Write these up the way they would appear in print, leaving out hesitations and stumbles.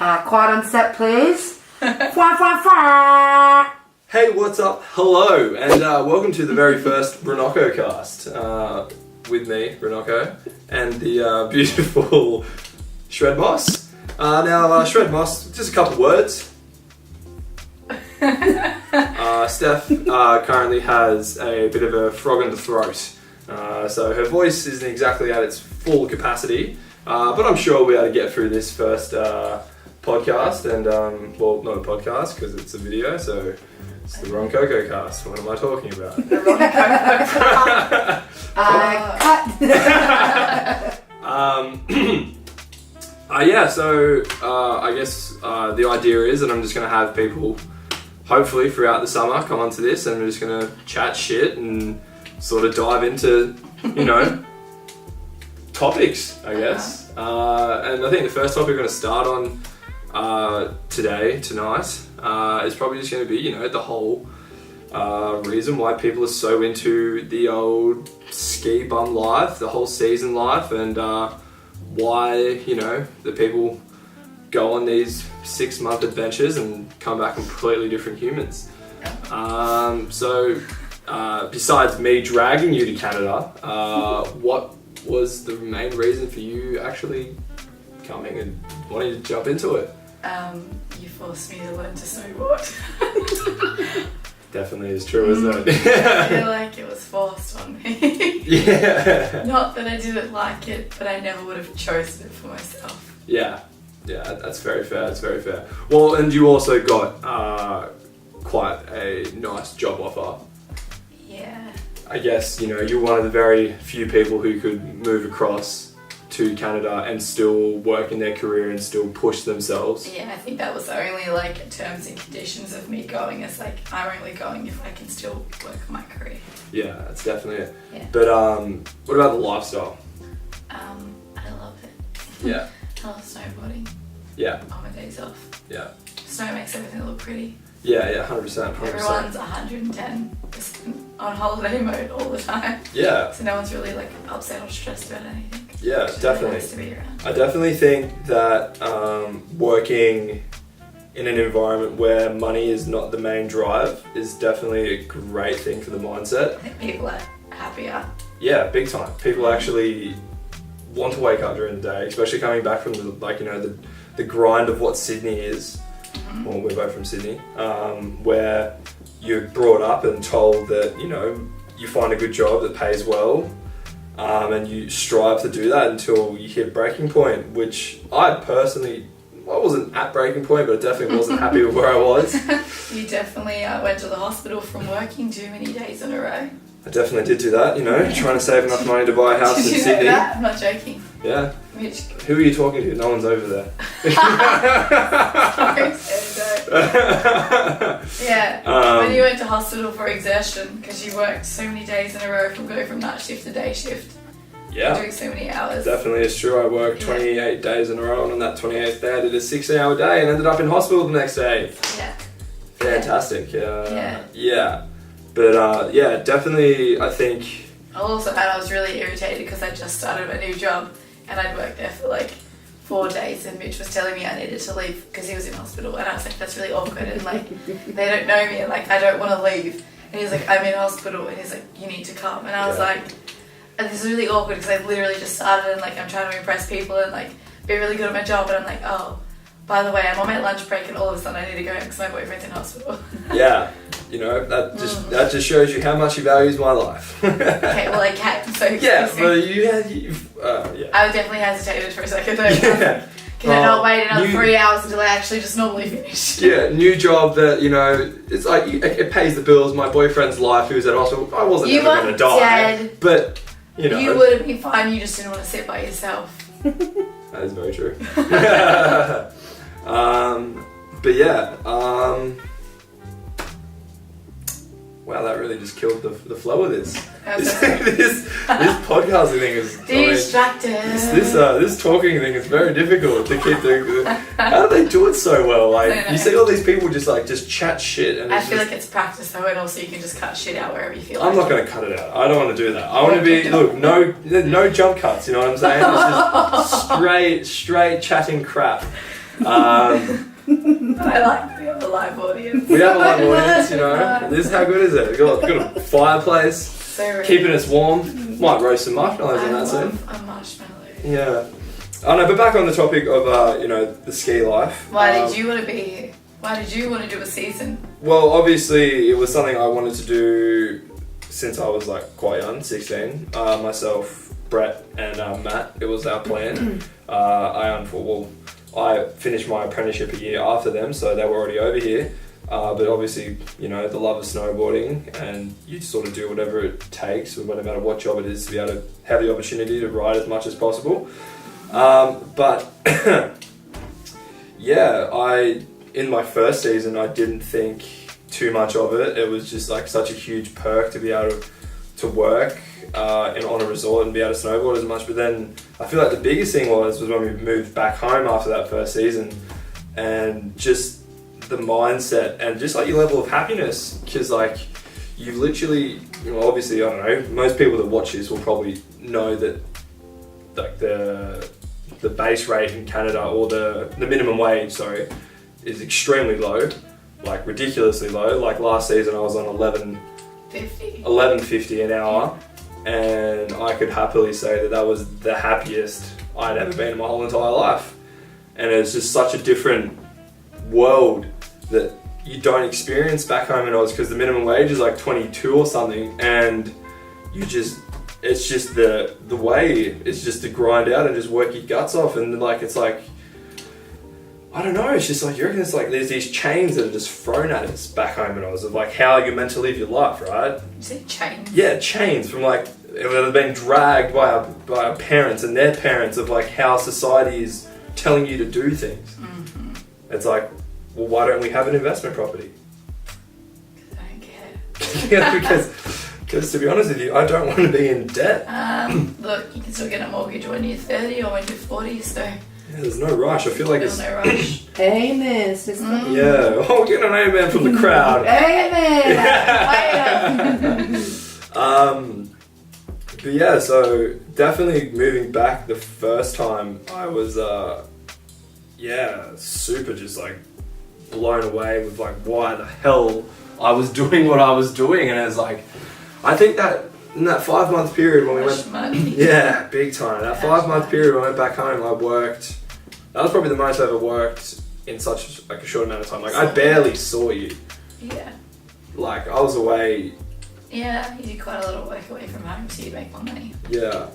Quiet on set, please. Fwa, fwa, fwa. Hey, what's up? Hello, and welcome to the very first Ronncoco cast with me, Ronncoco, and the beautiful Shredmoss. Shredmoss, just a couple words. Steph currently has a bit of a frog in the throat, so her voice isn't exactly at its full capacity, but I'm sure we'll be able to get through this first podcast, and well, not a podcast because it's a video, so it's the Ronncoco cast. What am I talking about? The Ronncoco. I guess the idea is that I'm just going to have people, hopefully throughout the summer, come onto this, and we're just going to chat shit and sort of dive into, topics, I guess. And I think the first topic we're going to start on tonight, is probably just going to be, the whole reason why people are so into the old ski bum life, the whole season life, and why, the people go on these 6-month adventures and come back completely different humans. Besides me dragging you to Canada, what was the main reason for you actually coming and wanting to jump into it? You forced me to learn to snowboard. Definitely is true, isn't it? I feel like it was forced on me. Yeah. Not that I didn't like it, but I never would have chosen it for myself. Yeah, that's very fair, that's very fair. Well, and you also got quite a nice job offer. Yeah. I guess, you're one of the very few people who could move across to Canada and still work in their career and still push themselves. Yeah, I think that was the only terms and conditions of me going. It's like, I'm only going if I can still work on my career. Yeah, that's definitely it. Yeah. But what about the lifestyle? I love it. Yeah. I love snowboarding. Yeah. On my days off. Yeah. Snow makes everything look pretty. Yeah, 100%. Everyone's 110% on holiday mode all the time. Yeah. So no one's really upset or stressed about anything. Yeah, definitely. Really nice to be around. I definitely think that working in an environment where money is not the main drive is definitely a great thing for the mindset. I think people are happier. Yeah, big time. People actually want to wake up during the day, especially coming back from the grind of what Sydney is. Mm-hmm. Well, we're both from Sydney, where you're brought up and told that, you find a good job that pays well, and you strive to do that until you hit breaking point, which I wasn't at breaking point, but I definitely wasn't happy with where I was. You definitely went to the hospital from working too many days in a row. I definitely did do that, trying to save enough money to buy a house in Did you Sydney. know that? I'm not joking. Yeah. Which... Who are you talking to? No one's over there. Yeah. When you went to hospital for exertion, because you worked so many days in a row from going from night shift to day shift. Yeah. Doing so many hours. Definitely is true. I worked 28 days in a row, and on that 28th day I did a 16-hour day and ended up in hospital the next day. Yeah. Fantastic. Yeah. But definitely I think... I was really irritated because I just started a new job and I'd worked there for 4 days, and Mitch was telling me I needed to leave because he was in hospital, and I was like, that's really awkward, and they don't know me, and I don't want to leave, and he's like, I'm in hospital, and he's like, you need to come, and I was like, and this is really awkward because I literally just started, and I'm trying to impress people and be really good at my job, and I'm like, oh, by the way, I'm on my lunch break and all of a sudden I need to go home because my boyfriend's in hospital. Yeah, that just shows you how much he values my life. Okay, well I can, so... Yeah, but yeah. I definitely hesitated for a second though. Yeah. Can I not wait another 3 hours until I actually just normally finish? Yeah, new job that, it's it pays the bills. My boyfriend's life, who was at hospital, I wasn't ever going to die. Dead. But, You would have been fine, you just didn't want to sit by yourself. That is very true. Wow, that really just killed the flow of this. This podcasting thing is distracted. This talking thing is very difficult to keep doing. How do they do it so well? You see all these people just chat shit, and I feel like it's practice though, and also you can just cut shit out wherever you feel. I'm not going to cut it out. I don't want to do that. I want to be no jump cuts. You know what I'm saying? It's just straight chatting crap. But I like we have a live audience. We have a live audience, you know. This how good is it? We've got a fireplace, So keeping us warm. Might roast some marshmallows in that soon. a marshmallow. Yeah. Oh no, but back on the topic of you know, the ski life. Why did you want to be here? Why did you want to do a season? Well, obviously it was something I wanted to do since I was like quite young, 16. Myself, Brett, and Matt. It was our plan. I finished my apprenticeship a year after them, so they were already over here. But obviously, you know, the love of snowboarding, and you sort of do whatever it takes, no matter what job it is, to be able to have the opportunity to ride as much as possible. But yeah, in my first season, I didn't think too much of it. It was just like such a huge perk to be able to work on a resort and be able to snowboard as much. But then I feel like the biggest thing was when we moved back home after that first season, and just the mindset and just like your level of happiness, because like you've literally, you know, obviously, I don't know, most people that watch this will probably know that like the base rate in Canada, or the minimum wage, sorry, is extremely low, like ridiculously low. Like last season I was on $11.50 an hour, and I could happily say that was the happiest I'd ever been in my whole entire life. And it's just such a different world that you don't experience back home in Oz, because the minimum wage is like 22 or something, and it's just the way, it's just to grind out and just work your guts off. And like, it's like, I don't know, it's just like, you reckon it's like there's these chains that are just thrown at us back home in Oz of like how you're meant to live your life, right? You said chains? Yeah, chains from like, it would have been dragged by our parents and their parents of like how society is telling you to do things. Mm-hmm. It's like, well, why don't we have an investment property? Because I don't care. Yeah, because to be honest with you, I don't want to be in debt. Look, you can still get a mortgage when you're 30 or when you're 40, so... Yeah, there's no rush. I feel like there's no rush. Amen, sister. Yeah. Oh, we're getting an amen from the crowd. Amen. But yeah, so definitely moving back the first time, I was, super just like blown away with like why the hell I was doing what I was doing. And it was like, I think that in that 5 month period when we went, yeah, big time. That 5 month period when I went back home, I worked. That was probably the most I ever worked in such like a short amount of time. Like I barely saw you. Yeah. Like I was away. Yeah, you did quite a lot of work away from home, so you'd make more money. Yeah.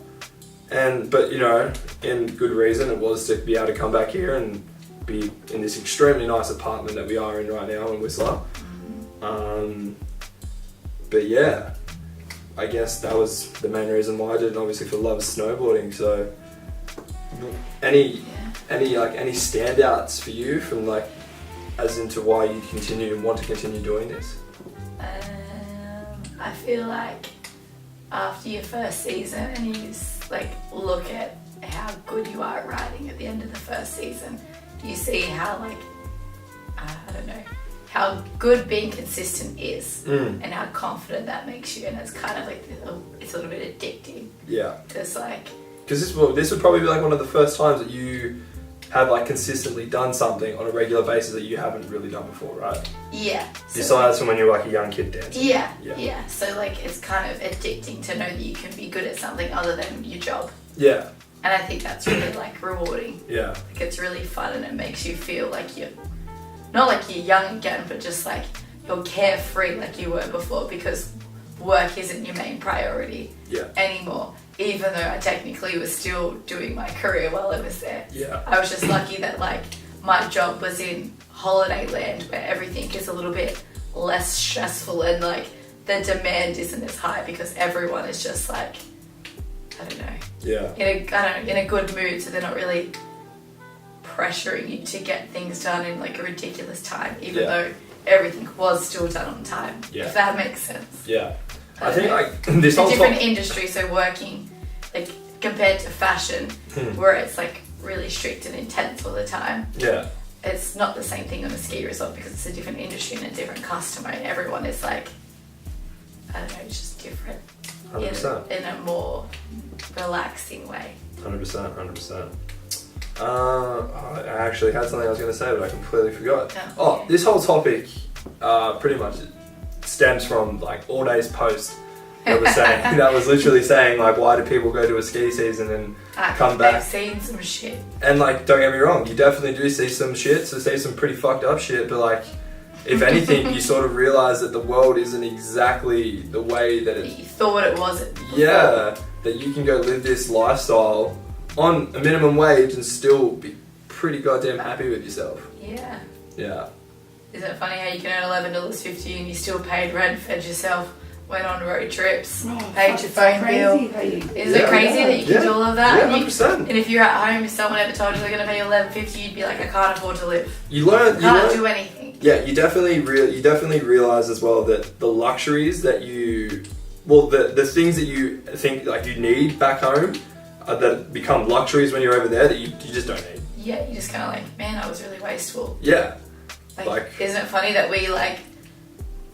But you know, in good reason, it was to be able to come back here and be in this extremely nice apartment that we are in right now in Whistler. Mm-hmm. But yeah, I guess that was the main reason why I did it, obviously for love of snowboarding. So any standouts for you from like, as into why you continue and want to continue doing this? I feel like after your first season and you just like look at how good you are at riding at the end of the first season, you see how like, I don't know, how good being consistent is and how confident that makes you, and it's kind of like, it's a little bit addicting. Yeah. Because this would probably be like one of the first times that you have like consistently done something on a regular basis that you haven't really done before, right? Yeah. Besides from when you were like a young kid dancing. Yeah. So like it's kind of addicting to know that you can be good at something other than your job. Yeah. And I think that's really like rewarding. Yeah. Like it's really fun, and it makes you feel like you're not like you're young again, but just like you're carefree like you were before, because work isn't your main priority anymore. Even though I technically was still doing my career while I was there. Yeah. I was just lucky that like my job was in holiday land where everything is a little bit less stressful, and like the demand isn't as high because everyone is just like, I don't know. Yeah. In a good mood, so they're not really pressuring you to get things done in like a ridiculous time, even though everything was still done on time. Yeah. If that makes sense. Yeah. I think like this it's a whole different industry, so working like compared to fashion, where it's like really strict and intense all the time. Yeah. It's not the same thing on a ski resort because it's a different industry and a different customer, and everyone is like, I don't know, it's just different. 100%. In a more relaxing way. 100%. I actually had something I was going to say, but I completely forgot. Oh, This whole topic pretty much stems from like all day's post that was saying that was literally saying like, why do people go to a ski season and come back? They've seen some shit. And like, don't get me wrong, you definitely do see some shit, so see some pretty fucked up shit, but like, if anything, you sort of realise that the world isn't exactly the way that You thought it was. Yeah, that you can go live this lifestyle on a minimum wage and still be pretty goddamn happy with yourself. Yeah. Yeah. Isn't it funny how you can earn $11.50 and you still paid rent, fed yourself, went on road trips, paid your phone bill? Is it crazy that you can do all of that? Yeah, 100%. And if you're at home, if someone ever told you they're going to pay you $11.50, you'd be like, I can't afford to live. You can't do anything. Yeah, you definitely realise as well that the luxuries that the things that you think like you need back home that become luxuries when you're over there that you just don't need. Yeah, you just kind of like, man, I was really wasteful. Yeah. Like, isn't it funny that we like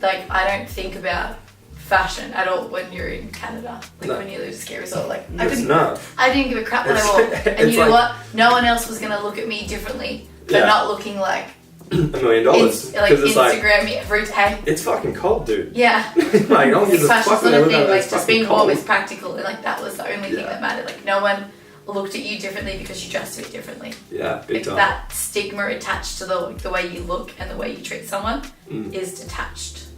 I don't think about fashion at all when you're in Canada. Like when you live to ski resort, like I didn't give a crap what I wore. And you know what? No one else was gonna look at me differently for not looking like $1 million. Like Instagram me every day. It's fucking cold, dude. Yeah. Like, don't give a fuck fashion's not a thing, like just being warm cold. is practical, and like that was the only thing that mattered. Like no one looked at you differently because you dressed a bit differently. Yeah, big time. That stigma attached to the way you look and the way you treat someone is detached.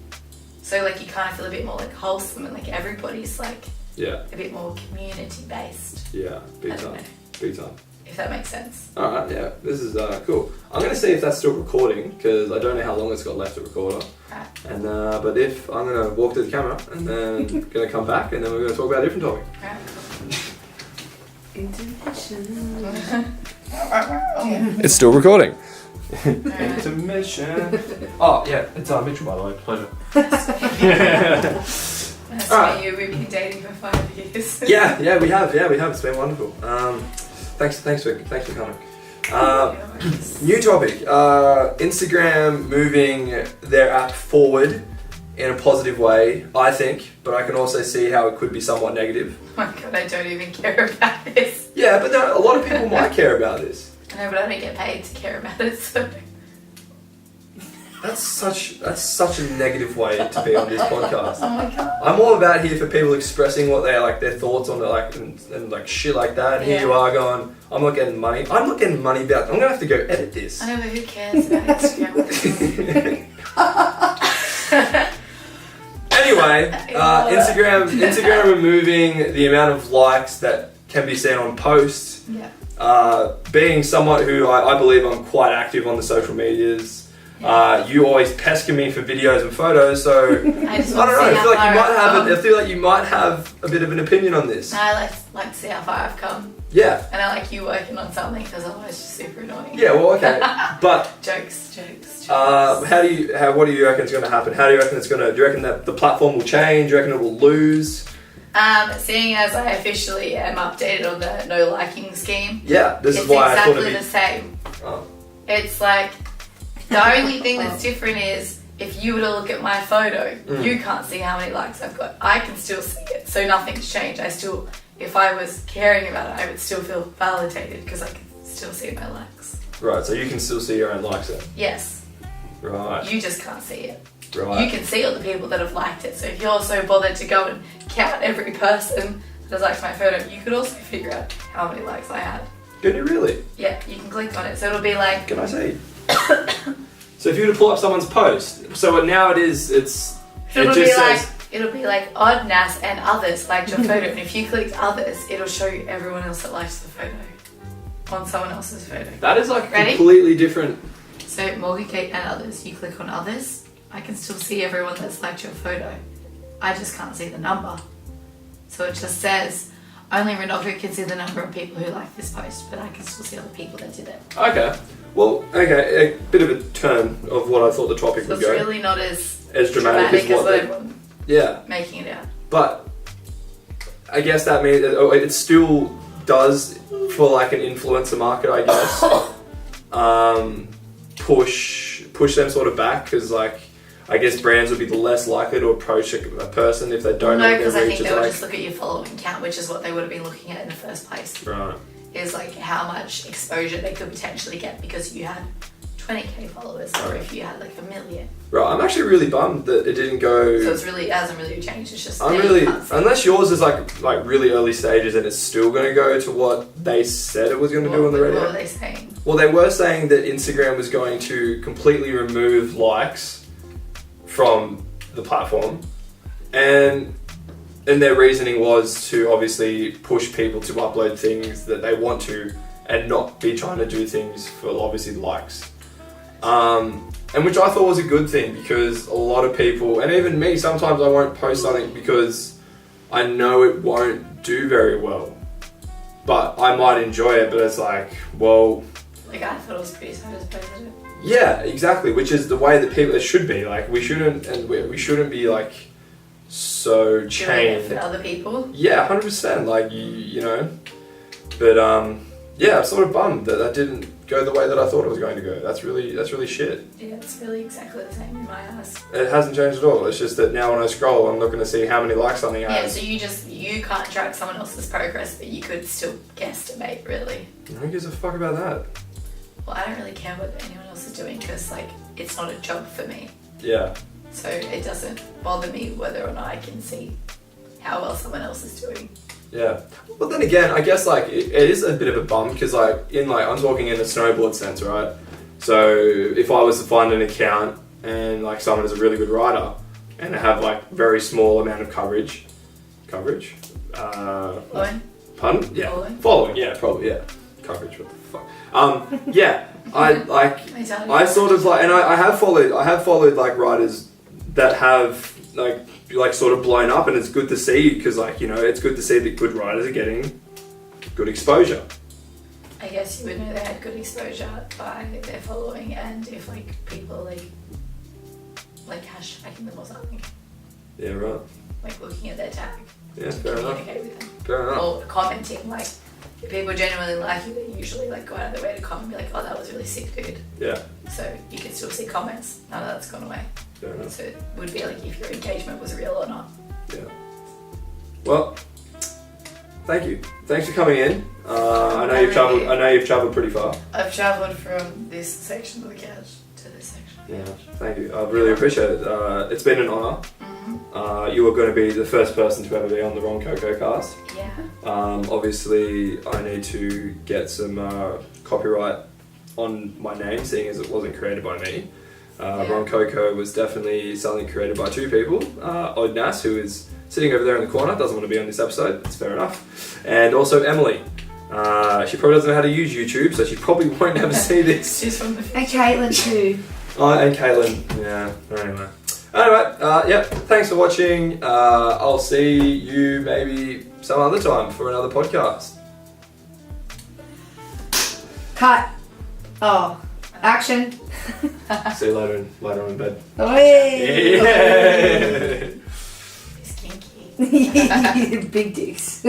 So like you kind of feel a bit more like wholesome, and like everybody's like a bit more community based. Yeah, big time. Big time. If that makes sense. Alright, yeah, this is cool. I'm going to see if that's still recording, because I don't know how long it's got left to record on. Right. And but if I'm going to walk to the camera and then going to come back and then we're going to talk about a different topic. Right, Intermission. It's still recording. Intermission. Oh yeah, it's Mitchell, by the way. Pleasure. That's for you. We've been dating for 5 years. Yeah, we have. It's been wonderful. Thanks for coming. New topic. Instagram moving their app forward in a positive way, I think, but I can also see how it could be somewhat negative. Oh my god, I don't even care about this. Yeah, but a lot of people might care about this. I know, but I don't get paid to care about it, so... That's such a negative way to be on this podcast. Oh my god. I'm all about here for people expressing what they like, their thoughts on it, like and like shit like that. And here you are going, I'm not getting money. I'm not getting money about. I'm gonna have to go edit this. I know, but who cares about Instagram? Anyway, Instagram removing the amount of likes that can be seen on posts. Yeah. Being someone who I believe I'm quite active on the social medias. You always pester me for videos and photos, so I don't know. I feel like you might have a bit of an opinion on this. I like to see how far I've come. Yeah. And I like you working on something because otherwise it's just super annoying. Yeah. Well, okay. But jokes. what do you reckon is going to happen? How do you reckon it's going to? Do you reckon that the platform will change? Do you reckon it will lose? Seeing as I officially am updated on the no liking scheme. Yeah. This is why I thought it's exactly the same. Oh. It's like. The only thing that's different is if you were to look at my photo, you can't see how many likes I've got. I can still see it, so nothing's changed. If I was caring about it, I would still feel validated because I can still see my likes. Right, so you can still see your own likes then? Yes. Right. You just can't see it. Right. You can see all the people that have liked it, so if you're so bothered to go and count every person that has liked my photo, you could also figure out how many likes I had. Can you really? Yeah, you can click on it, so it'll be like... Can I see? So if you were to pull up someone's post, so now it is, it'll be like odd, Nas, and others liked your photo, and if you clicked others, it'll show you everyone else that likes the photo on someone else's photo. That is like completely different. So Morgan, Kate, and others, you click on others, I can still see everyone that's liked your photo. I just can't see the number. So it just says, only Ronncoco can see the number of people who like this post, but I can still see all the people that did it. Okay. Well, okay, a bit of a turn of what I thought the topic would go. It's really not as dramatic as what everyone making it out. But I guess that means it still does, for like an influencer market, I guess, push them sort of back, because like I guess brands would be the less likely to approach a person if they don't know their reach. No, because I think they would just look at your following count, which is what they would have been looking at in the first place. Right. is like how much exposure they could potentially get because you had 20k followers, or if you had like 1 million. Right, I'm actually really bummed that it didn't go. So it hasn't really changed. It's just unless yours is like really early stages and it's still going to go to what they said it was going to do on the radio. What were they saying? Well, they were saying that Instagram was going to completely remove likes from the platform, and their reasoning was to obviously push people to upload things that they want to and not be trying to do things for obviously likes. And which I thought was a good thing, because a lot of people, and even me, sometimes I won't post something because I know it won't do very well, but I might enjoy it. But it's like, well, like I thought it was pretty sad as posted it. Yeah, exactly. Which is the way that it should be. Like we shouldn't be like so chained for other people. Yeah, 100%. Like you know, but yeah, I'm sort of bummed that didn't go the way that I thought it was going to go. That's really shit. Yeah, it's really exactly the same in my eyes. It hasn't changed at all. It's just that now when I scroll, I'm not going to see how many likes something has. Yeah, so you can't track someone else's progress, but you could still guesstimate, really. Who gives a fuck about that? Well, I don't really care what anyone else is doing because, like, it's not a job for me. Yeah. So it doesn't bother me whether or not I can see how well someone else is doing. Yeah. But then again, I guess like it is a bit of a bum because I'm talking in a snowboard sense, right? So if I was to find an account and like someone is a really good rider and they have like very small amount of coverage. Following? Pardon? Yeah. Following? Yeah, probably, yeah. Coverage, what the fuck? Yeah, I sort of like, and I have followed like riders that have like sort of blown up, and it's good to see because like, you know, it's good to see that good riders are getting good exposure. I guess you would know they had good exposure by their following, and if like people like hashtagging them or something. Yeah, right. Like looking at their tag. Yeah, to fair enough. communicate with them. Fair enough. Or commenting, like if people genuinely like you, they usually like go out of their way to comment and be like, oh, that was really sick, dude. Yeah. So you can still see comments. None of that's gone away. Fair enough. So it would be like if your engagement was real or not. Yeah. Well, thank you. Thanks for coming in. I know you've travelled pretty far. I've travelled from this section of the couch to this section. Yeah. Thank you. I really appreciate it. It's been an honour. Mm-hmm. You are going to be the first person to ever be on the Ronncoco cast. Yeah. Obviously, I need to get some copyright on my name, seeing as it wasn't created by me. Ronncoco was definitely something created by two people. Odnas, who is sitting over there in the corner, doesn't want to be on this episode, that's fair enough. And also Emily. She probably doesn't know how to use YouTube, so she probably won't ever see this. She's from the And Caitlin too. Oh, and Caitlin. Yeah, anyway, yeah, thanks for watching. I'll see you maybe some other time for another podcast. Cut. Oh. Action. See you later on in bed. Hey. Yeah. It's kinky. Big dicks.